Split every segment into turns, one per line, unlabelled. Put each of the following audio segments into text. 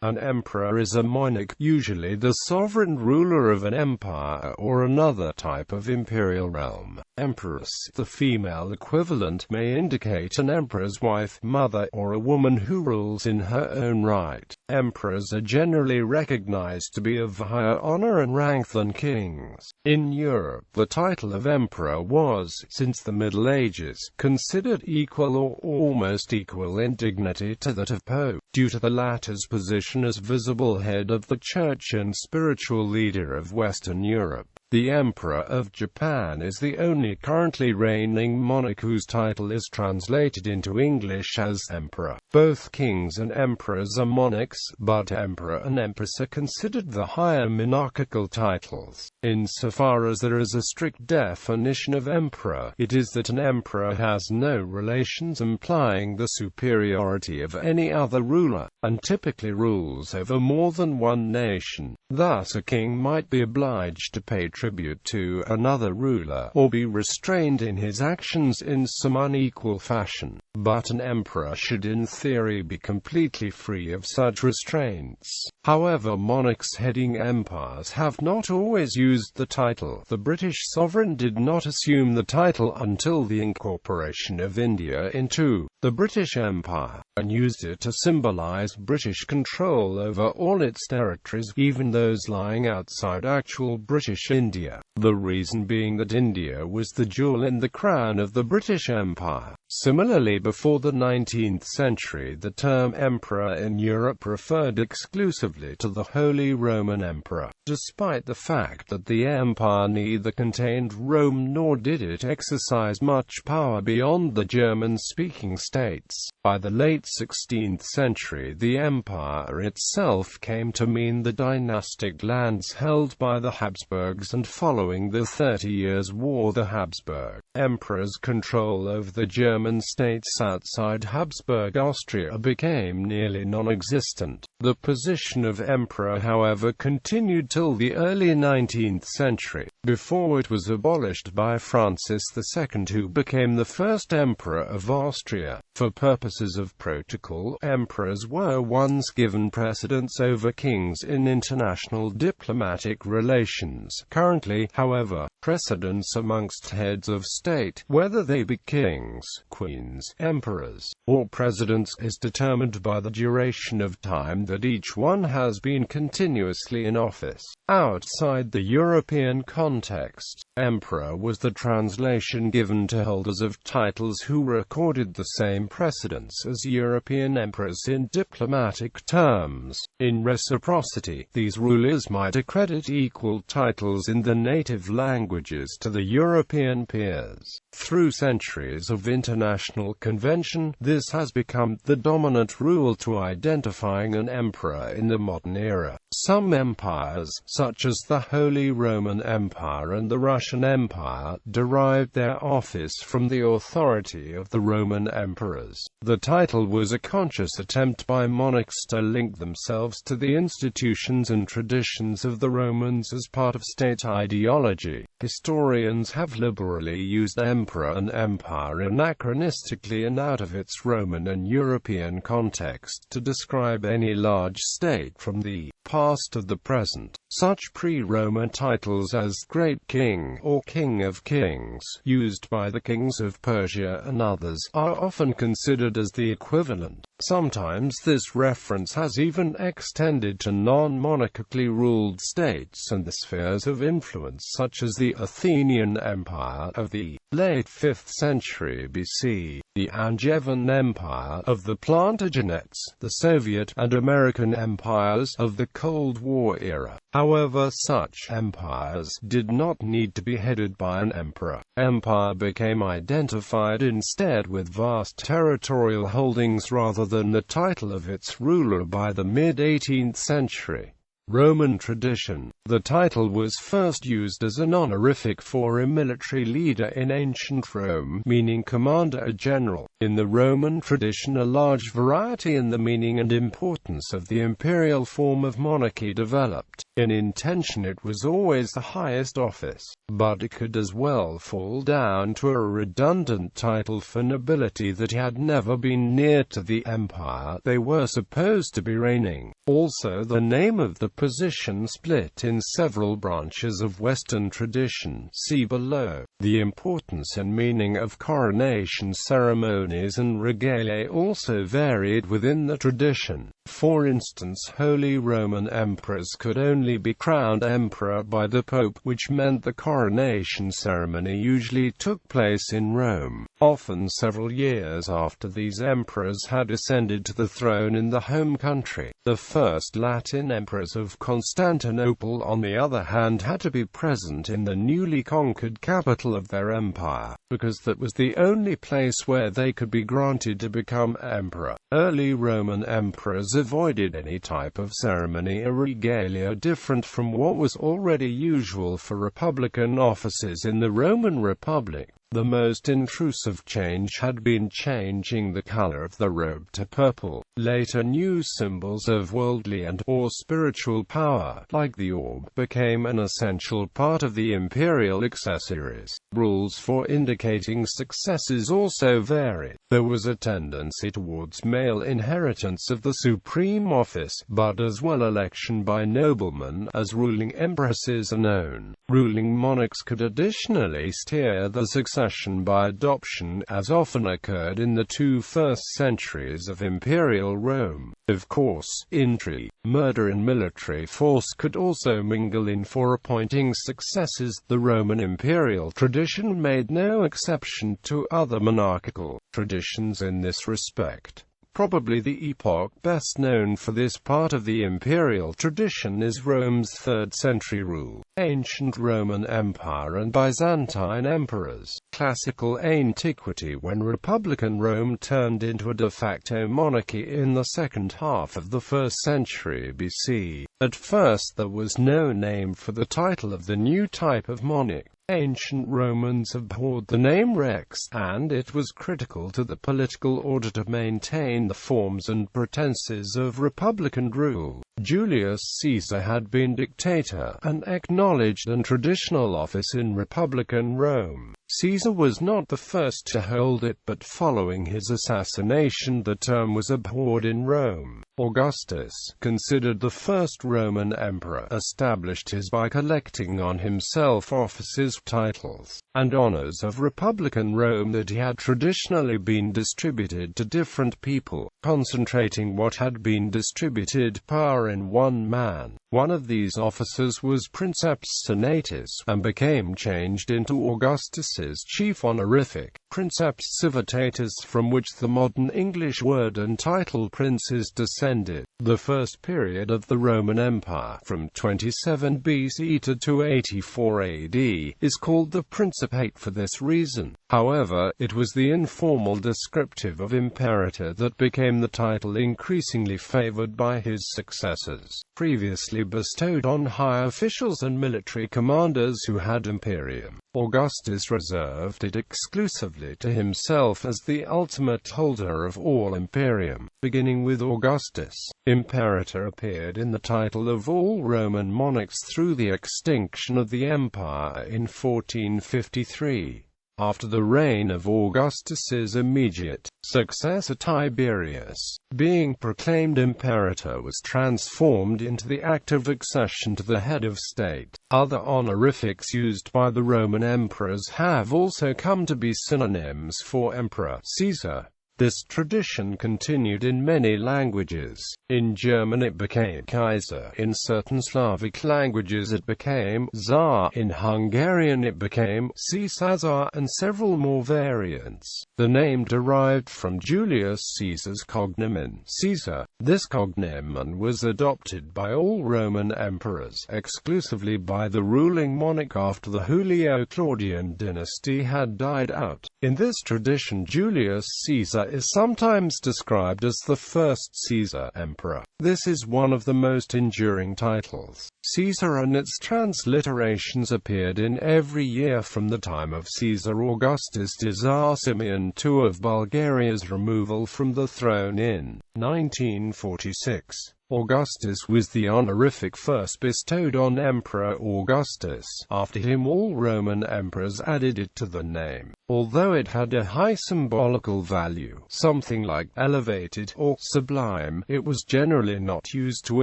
An emperor is a monarch, usually the sovereign ruler of an empire or another type of imperial realm. Empress, the female equivalent, may indicate an emperor's wife, mother, or a woman who rules in her own right. Emperors are generally recognized to be of higher honor and rank than kings. In Europe, the title of emperor was, since the Middle Ages, considered equal or almost equal in dignity to that of pope, due to the latter's position as visible head of the church and spiritual leader of Western Europe. The Emperor of Japan is the only currently reigning monarch whose title is translated into English as emperor. Both kings and emperors are monarchs, but emperor and empress are considered the higher monarchical titles. Insofar as there is a strict definition of emperor, it is that an emperor has no relations, implying the superiority of any other ruler, and typically rules over more than one nation. Thus a king might be obliged to pay tribute to another ruler, or be restrained in his actions in some unequal fashion. But an emperor should in theory be completely free of such restraints. However, monarchs heading empires have not always used the title. The British sovereign did not assume the title until the incorporation of India into the British Empire, and used it to symbolize British control over all its territories, even those lying outside actual British India. The reason being that India was the jewel in the crown of the British Empire. Similarly, before the 19th century, the term emperor in Europe referred exclusively to the Holy Roman Emperor, despite the fact that the empire neither contained Rome nor did it exercise much power beyond the German-speaking states. By the late 16th century, the empire itself came to mean the dynastic lands held by the Habsburgs, and following the 30 Years' War, the Habsburg emperor's control over the German states outside Habsburg Austria became nearly non-existent. The position of emperor, however, continued till the early 19th century, before it was abolished by Francis II, who became the first emperor of Austria. For purposes of protocol, emperors were once given precedence over kings in international diplomatic relations. Currently, however, precedence amongst heads of state, whether they be kings, queens, emperors, or presidents, is determined by the duration of time that each one has been continuously in office. Outside the European context, emperor was the translation given to holders of titles who recorded the same precedence as European emperors in diplomatic terms. In reciprocity, these rulers might accredit equal titles in the native languages to the European peers. Through centuries of international convention, this has become the dominant rule to identifying an emperor in the modern era. Some empires, such as the Holy Roman Empire and the Russian Empire, derived their office from the authority of the Roman emperors. The title was a conscious attempt by monarchs to link themselves to the institutions and traditions of the Romans as part of state ideology. Historians have liberally used emperor and empire anachronistically and out of its Roman and European context to describe any large state from the past to the present. Such pre-Roman titles as Great King or King of Kings, used by the kings of Persia and others, are often considered as the equivalent. Sometimes this reference has even extended to non-monarchically ruled states and the spheres of influence, such as the Athenian Empire of the late 5th century BC, the Angevin Empire of the Plantagenets, the Soviet and American empires of the Cold War era. However, such empires did not need to be headed by an emperor. Empire became identified instead with vast territorial holdings rather than the title of its ruler by the mid-18th century. Roman tradition. The title was first used as an honorific for a military leader in ancient Rome, meaning commander-general. In the Roman tradition, a large variety in the meaning and importance of the imperial form of monarchy developed. In intention it was always the highest office, but it could as well fall down to a redundant title for nobility that had never been near to the empire they were supposed to be reigning. Also, the name of the position split in several branches of Western tradition. See below. The importance and meaning of coronation ceremonies and regalia also varied within the tradition. For instance, Holy Roman Emperors could only be crowned emperor by the Pope, which meant the coronation ceremony usually took place in Rome, often several years after these emperors had ascended to the throne in the home country. The first Latin emperors of Constantinople, on the other hand, had to be present in the newly conquered capital of their empire, because that was the only place where they could be granted to become emperor. Early Roman emperors avoided any type of ceremony or regalia different from what was already usual for republican offices in the Roman Republic. The most intrusive change had been changing the color of the robe to purple. Later, new symbols of worldly and/or spiritual power, like the orb, became an essential part of the imperial accessories. Rules for indicating successes also varied. There was a tendency towards male inheritance of the supreme office, but as well election by noblemen, as ruling empresses are known. Ruling monarchs could additionally steer the succession by adoption, as often occurred in the two first centuries of imperial Rome. Of course, intrigue, murder and military force could also mingle in for appointing successors. The Roman imperial tradition made no exception to other monarchical traditions in this respect. Probably the epoch best known for this part of the imperial tradition is Rome's 3rd century rule. Ancient Roman Empire and Byzantine emperors. Classical antiquity, when republican Rome turned into a de facto monarchy in the second half of the 1st century BC. At first there was no name for the title of the new type of monarch. Ancient Romans abhorred the name rex, and it was critical to the political order to maintain the forms and pretenses of republican rule. Julius Caesar had been dictator, an acknowledged and traditional office in republican Rome. Caesar was not the first to hold it, but following his assassination the term was abhorred in Rome. Augustus, considered the first Roman emperor, established his by collecting on himself offices, titles, and honors of republican Rome that had traditionally been distributed to different people, concentrating what had been distributed power in one man. One of these officers was Princeps Senatus, and became changed into Augustus's chief honorific, Princeps Civitatis, from which the modern English word and title prince is descended. The first period of the Roman Empire, from 27 BC to 284 AD, is called the Principate for this reason. However, it was the informal descriptive of imperator that became the title increasingly favored by his successors, previously bestowed on high officials and military commanders who had imperium. Augustus reserved it exclusively to himself as the ultimate holder of all imperium. Beginning with Augustus, imperator appeared in the title of all Roman monarchs through the extinction of the empire in 1453. After the reign of Augustus's immediate successor Tiberius, being proclaimed imperator was transformed into the act of accession to the head of state. Other honorifics used by the Roman emperors have also come to be synonyms for emperor. Caesar. This tradition continued in many languages. In German it became Kaiser. In certain Slavic languages it became Tsar. In Hungarian it became Caesar, and several more variants. The name derived from Julius Caesar's cognomen, Caesar. This cognomen was adopted by all Roman emperors, exclusively by the ruling monarch after the Julio-Claudian dynasty had died out. In this tradition Julius Caesar is sometimes described as the first Caesar emperor. This is one of the most enduring titles. Caesar and its transliterations appeared in every year from the time of Caesar Augustus Czar Simeon II of Bulgaria's removal from the throne in 1946. Augustus was the honorific first bestowed on Emperor Augustus. After him all Roman emperors added it to the name. Although it had a high symbolical value, something like elevated or sublime, it was generally not used to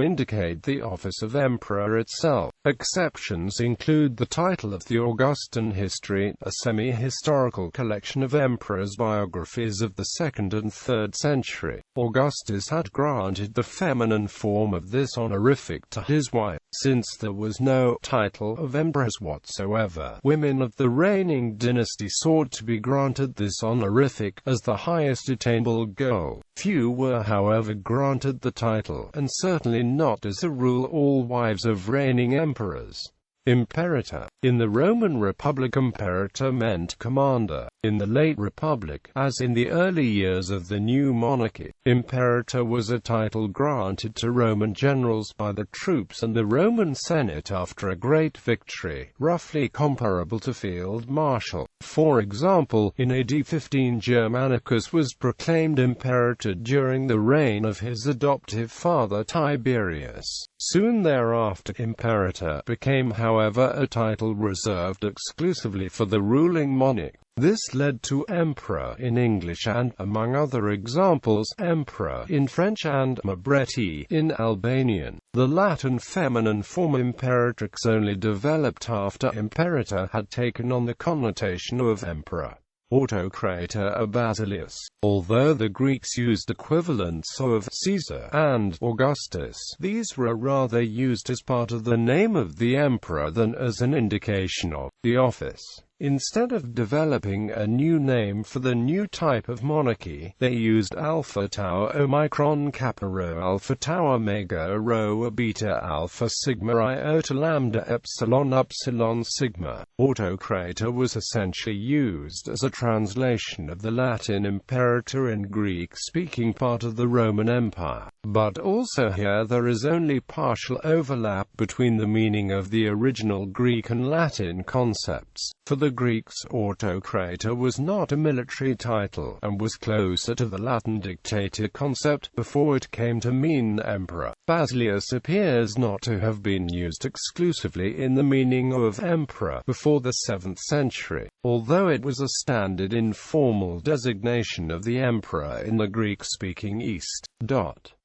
indicate the office of emperor itself. Exceptions include the title of the Augustan History, a semi-historical collection of emperors' biographies of the 2nd and 3rd century. Augustus had granted the feminine form of this honorific to his wife. Since there was no title of empress whatsoever, women of the reigning dynasty sought to be granted this honorific as the highest attainable goal. Few were, however, granted the title, and certainly not as a rule all wives of reigning emperors. Imperator. In the Roman Republic, imperator meant commander. In the late Republic, as in the early years of the new monarchy, imperator was a title granted to Roman generals by the troops and the Roman Senate after a great victory, roughly comparable to field marshal. For example, in AD 15 Germanicus was proclaimed imperator during the reign of his adoptive father Tiberius. Soon thereafter, imperator became, however, a title reserved exclusively for the ruling monarch. This led to emperor in English and, among other examples, emperor in French and mabretti in Albanian. The Latin feminine form imperatrix only developed after imperator had taken on the connotation of emperor. Autocrator or Basileus. Although the Greeks used equivalents of Caesar and Augustus, these were rather used as part of the name of the emperor than as an indication of the office. Instead of developing a new name for the new type of monarchy, they used Alpha Tau Omicron Kappa Rho Alpha Tau Omega Rho Beta Alpha Sigma Iota Lambda Epsilon Upsilon Sigma. Autocrator was essentially used as a translation of the Latin imperator in Greek-speaking part of the Roman Empire. But also here there is only partial overlap between the meaning of the original Greek and Latin concepts. For the Greeks, autocrator was not a military title, and was closer to the Latin dictator concept before it came to mean emperor. Basileus appears not to have been used exclusively in the meaning of emperor before the 7th century, although it was a standard informal designation of the emperor in the Greek-speaking East.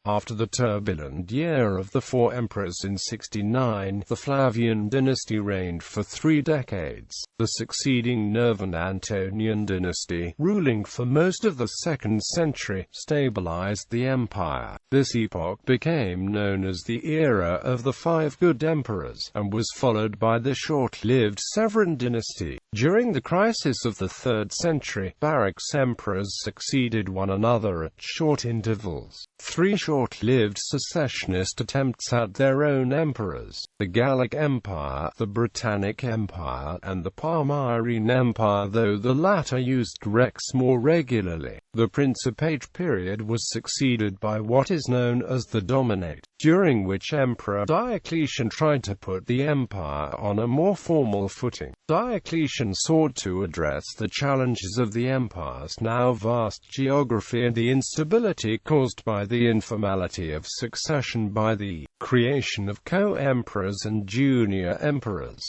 After the turbulent year of the 4 emperors in 69, the Flavian dynasty reigned for 3 decades. The succeeding Nervan Antonian dynasty, ruling for most of the 2nd century, stabilized the empire. This epoch became known as the era of the 5 good emperors, and was followed by the short-lived Severan dynasty. During the crisis of the 3rd century, barracks emperors succeeded one another at short intervals. 3 short-lived secessionist attempts at their own emperors: the Gallic Empire, the Britannic Empire, and the Palmyrene Empire, though the latter used Rex more regularly. The Principate period was succeeded by what is known as the Dominate, during which Emperor Diocletian tried to put the empire on a more formal footing. Diocletian sought to address the challenges of the empire's now vast geography and the instability caused by the informality of succession by the creation of co-emperors and junior emperors.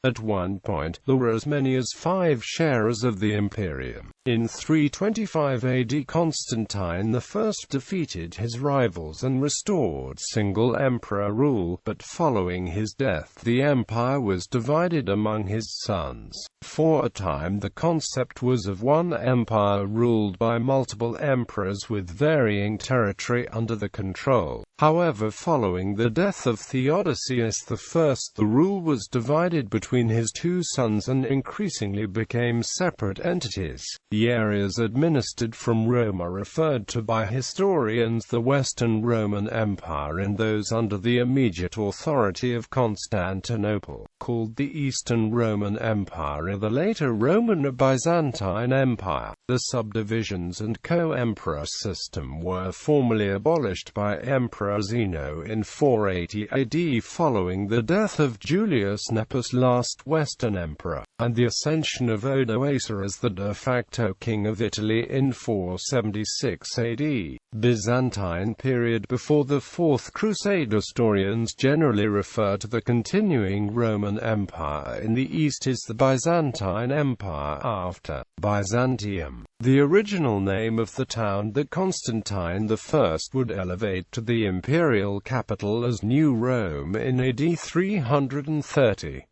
At one point, there were as many as 5 sharers of the imperium. In 325 AD, Constantine I defeated his rivals and restored single emperor rule, but following his death, the empire was divided among his sons. For a time the concept was of one empire ruled by multiple emperors with varying territory under the control However, following the death of Theodosius I, the rule was divided between his two sons and increasingly became separate entities. The areas administered from Rome are referred to by historians the Western Roman Empire and those under the immediate authority of Constantinople, called the Eastern Roman Empire, or the later Roman or Byzantine Empire. The subdivisions and co-emperor system were formally abolished by Emperor Zeno in 480 AD following the death of Julius Nepos, last Western emperor, and the ascension of Odoacer as the de facto king of Italy in 476 AD. Byzantine period before the Fourth Crusade. Historians generally refer to the continuing Roman Empire in the East as the Byzantine Empire after Byzantium, the original name of the town that Constantine I would elevate to the imperial capital as New Rome in AD 330.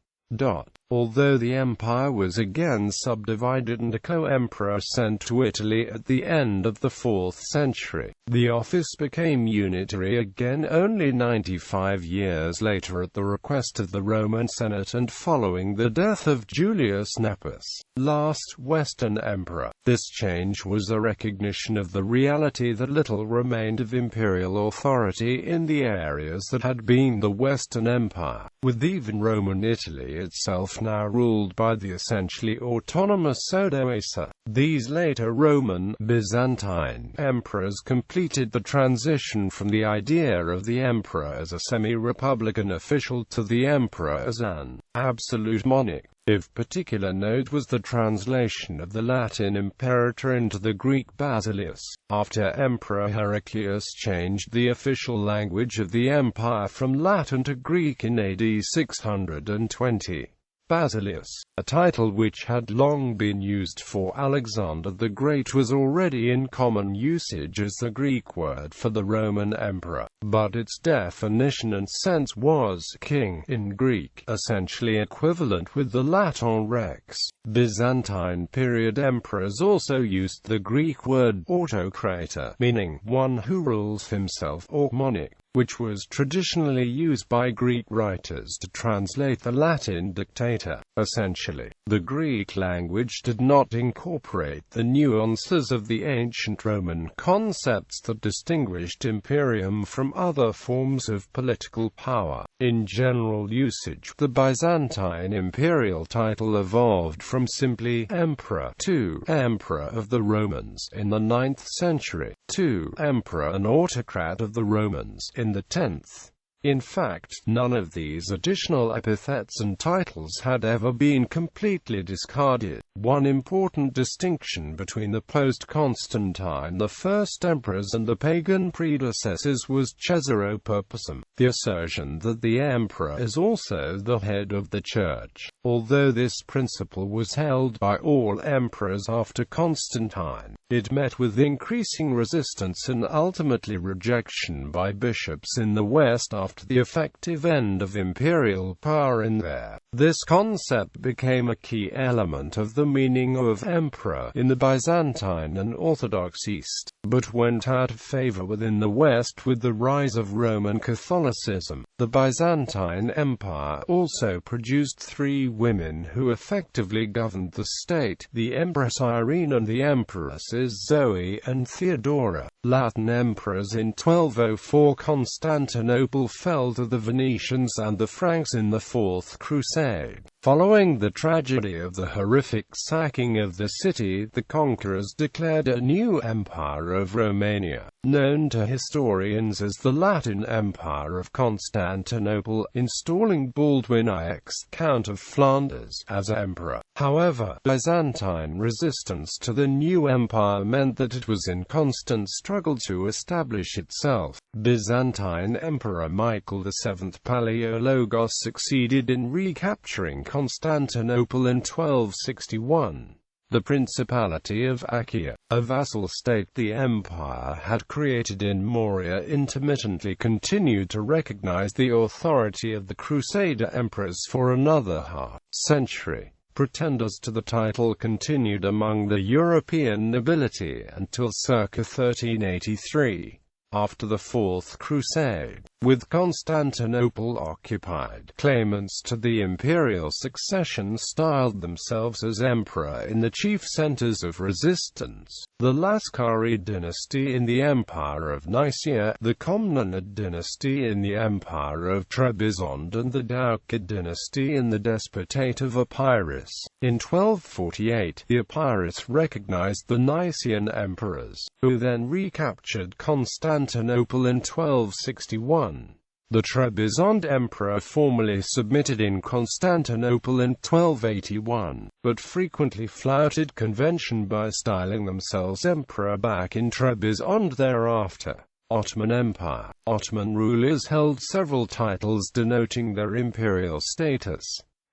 Although the empire was again subdivided and a co-emperor sent to Italy at the end of the 4th century, the office became unitary again only 95 years later at the request of the Roman Senate and following the death of Julius Nepos, last Western emperor. This change was a recognition of the reality that little remained of imperial authority in the areas that had been the Western Empire, with even Roman Italy itself now ruled by the essentially autonomous Odoacer. These later Roman, Byzantine emperors completed the transition from the idea of the emperor as a semi-republican official to the emperor as an absolute monarch. Of particular note was the translation of the Latin imperator into the Greek basileus, after Emperor Heraclius changed the official language of the empire from Latin to Greek in AD 620. Basileus, a title which had long been used for Alexander the Great, was already in common usage as the Greek word for the Roman emperor, but its definition and sense was king in Greek, essentially equivalent with the Latin rex. Byzantine period emperors also used the Greek word autocrator, meaning one who rules himself, or monarch, which was traditionally used by Greek writers to translate the Latin dictator. Essentially, the Greek language did not incorporate the nuances of the ancient Roman concepts that distinguished imperium from other forms of political power. In general usage, the Byzantine imperial title evolved from simply emperor to emperor of the Romans in the 9th century, to emperor and autocrat of the Romans in the 10th. In fact, none of these additional epithets and titles had ever been completely discarded. One important distinction between the post-Constantine I emperors and the pagan predecessors was Caesaropurposum, the assertion that the emperor is also the head of the church. Although this principle was held by all emperors after Constantine, it met with increasing resistance and ultimately rejection by bishops in the West after the effective end of imperial power in there. This concept became a key element of the meaning of emperor in the Byzantine and Orthodox East, but went out of favor within the West with the rise of Roman Catholicism. The Byzantine Empire also produced three women who effectively governed the state: the Empress Irene and the Empresses Zoe and Theodora. Latin emperors. In 1204 Constantinople fell to the Venetians and the Franks in the Fourth Crusade. Following the tragedy of the horrific sacking of the city, the conquerors declared a new empire of Romania, known to historians as the Latin Empire of Constantinople, installing Baldwin IX, Count of Flanders, as emperor. However, Byzantine resistance to the new empire meant that it was in constant struggle to establish itself. Byzantine Emperor Michael VII Palaiologos succeeded in recapturing Constantinople in 1261. The Principality of Achaia, a vassal state the empire had created in Morea, intermittently continued to recognize the authority of the Crusader emperors for another half-century. Pretenders to the title continued among the European nobility until circa 1383. after the Fourth Crusade, with Constantinople occupied. Claimants to the imperial succession styled themselves as emperor in the chief centers of resistance: the Laskari dynasty in the Empire of Nicaea, the Comnenid dynasty in the Empire of Trebizond, and the Daukid dynasty in the Despotate of Epirus. In 1248, the Epirus recognized the Nicaean emperors, who then recaptured Constantinople in 1261. The Trebizond emperor formally submitted in Constantinople in 1281, but frequently flouted convention by styling themselves emperor back in Trebizond thereafter. Ottoman Empire. Ottoman rulers held several titles denoting their imperial status.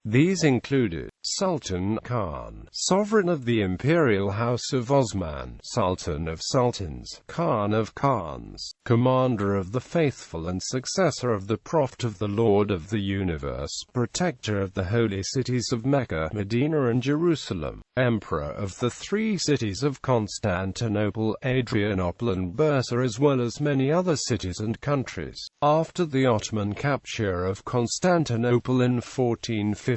These included Sultan Khan, sovereign of the imperial house of Osman, Sultan of Sultans, Khan of Khans, commander of the faithful and successor of the Prophet of the Lord of the Universe, protector of the holy cities of Mecca, Medina and Jerusalem, emperor of the three cities of Constantinople, Adrianople and Bursa, as well as many other cities and countries. After the Ottoman capture of Constantinople in 1453,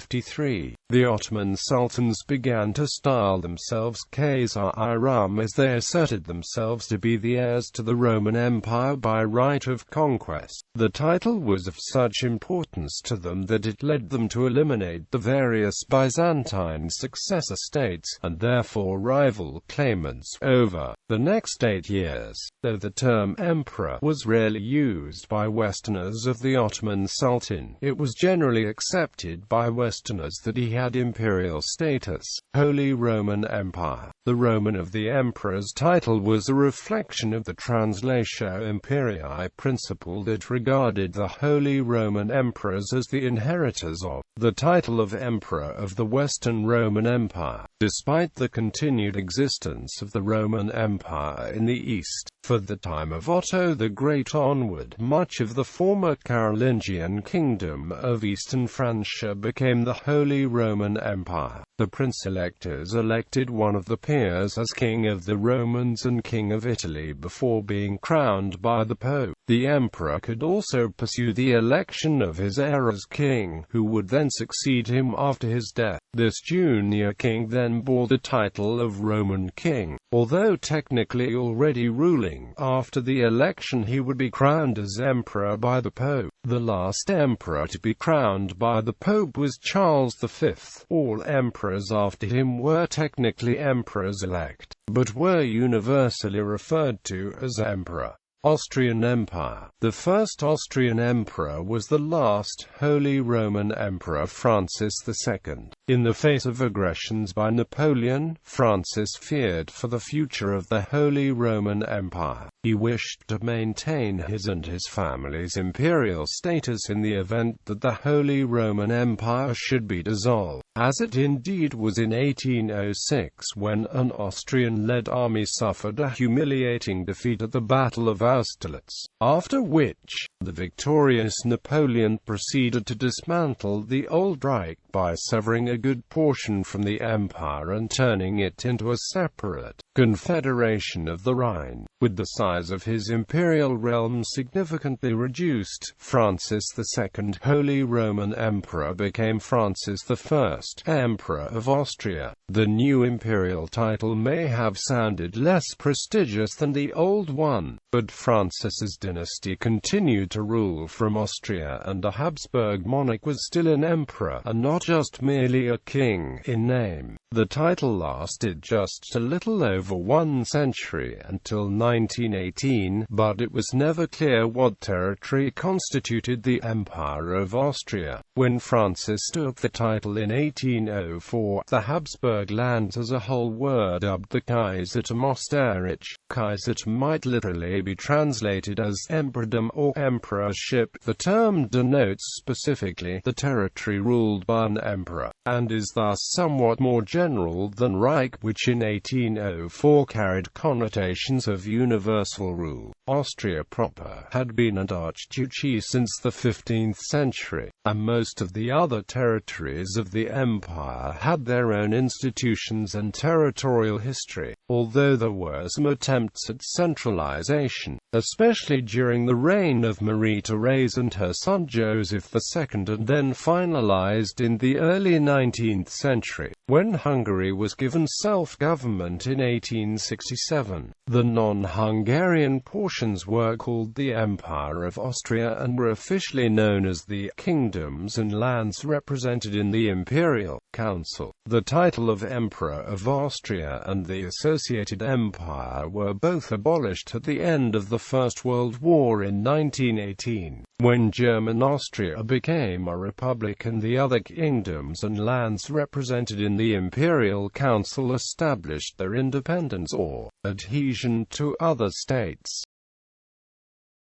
the Ottoman sultans began to style themselves Khazar-i-Rum, as they asserted themselves to be the heirs to the Roman Empire by right of conquest. The title was of such importance to them that it led them to eliminate the various Byzantine successor states, and therefore rival claimants, over the next 8 years. Though the term emperor was rarely used by Westerners of the Ottoman Sultan, it was generally accepted by Westerners that he had imperial status. Holy Roman Empire. The Roman of the emperor's title was a reflection of the translatio imperii principle that regarded the Holy Roman emperors as the inheritors of the title of Emperor of the Western Roman Empire, despite the continued existence of the Roman Empire in the East. For the time of Otto the Great onward, much of the former Carolingian kingdom of Eastern Francia became the Holy Roman Empire. The prince-electors elected one of the peers as King of the Romans and King of Italy before being crowned by the Pope. The emperor could also pursue the election of his heir as king, who would then succeed him after his death. This junior king then bore the title of Roman king. Although technically already ruling, after the election he would be crowned as emperor by the Pope. The last emperor to be crowned by the Pope was Charles V. All emperors after him were technically emperors-elect, but were universally referred to as emperor. Austrian Empire. The first Austrian emperor was the last Holy Roman Emperor Francis II. In the face of aggressions by Napoleon, Francis feared for the future of the Holy Roman Empire. He wished to maintain his and his family's imperial status in the event that the Holy Roman Empire should be dissolved, as it indeed was in 1806 when an Austrian-led army suffered a humiliating defeat at the Battle of Austerlitz, after which the victorious Napoleon proceeded to dismantle the Old Reich by severing a good portion from the empire and turning it into a separate confederation of the Rhine. With the size of his imperial realm significantly reduced, Francis II, Holy Roman Emperor, became Francis I, Emperor of Austria. The new imperial title may have sounded less prestigious than the old one, but Francis's dynasty continued to rule from Austria, and the Habsburg monarch was still an emperor, and not just merely a king in name. The title lasted just a little over 1 century, until 1918, but it was never clear what territory constituted the Empire of Austria. When Francis took the title in 1804, the Habsburg lands as a whole were dubbed the Kaisertum Österreich. Kaisertum might literally be translated as emperordom or emperorship. The term denotes specifically the territory ruled by an emperor, and is thus somewhat more general general than Reich, which in 1804 carried connotations of universal rule. Austria proper had been an archduchy since the 15th century, and most of the other territories of the empire had their own institutions and territorial history, although there were some attempts at centralization, especially during the reign of Marie Therese and her son Joseph II, and then finalized in the early 19th century, when Hungary was given self-government in 1867. The non-Hungarian portions were called the Empire of Austria and were officially known as the kingdoms and lands represented in the Imperial Council. The title of Emperor of Austria and the associated empire were both abolished at the end of the First World War in 1918, when German Austria became a republic and the other kingdoms and lands represented in the Imperial Council established their independence or adhesion to other states.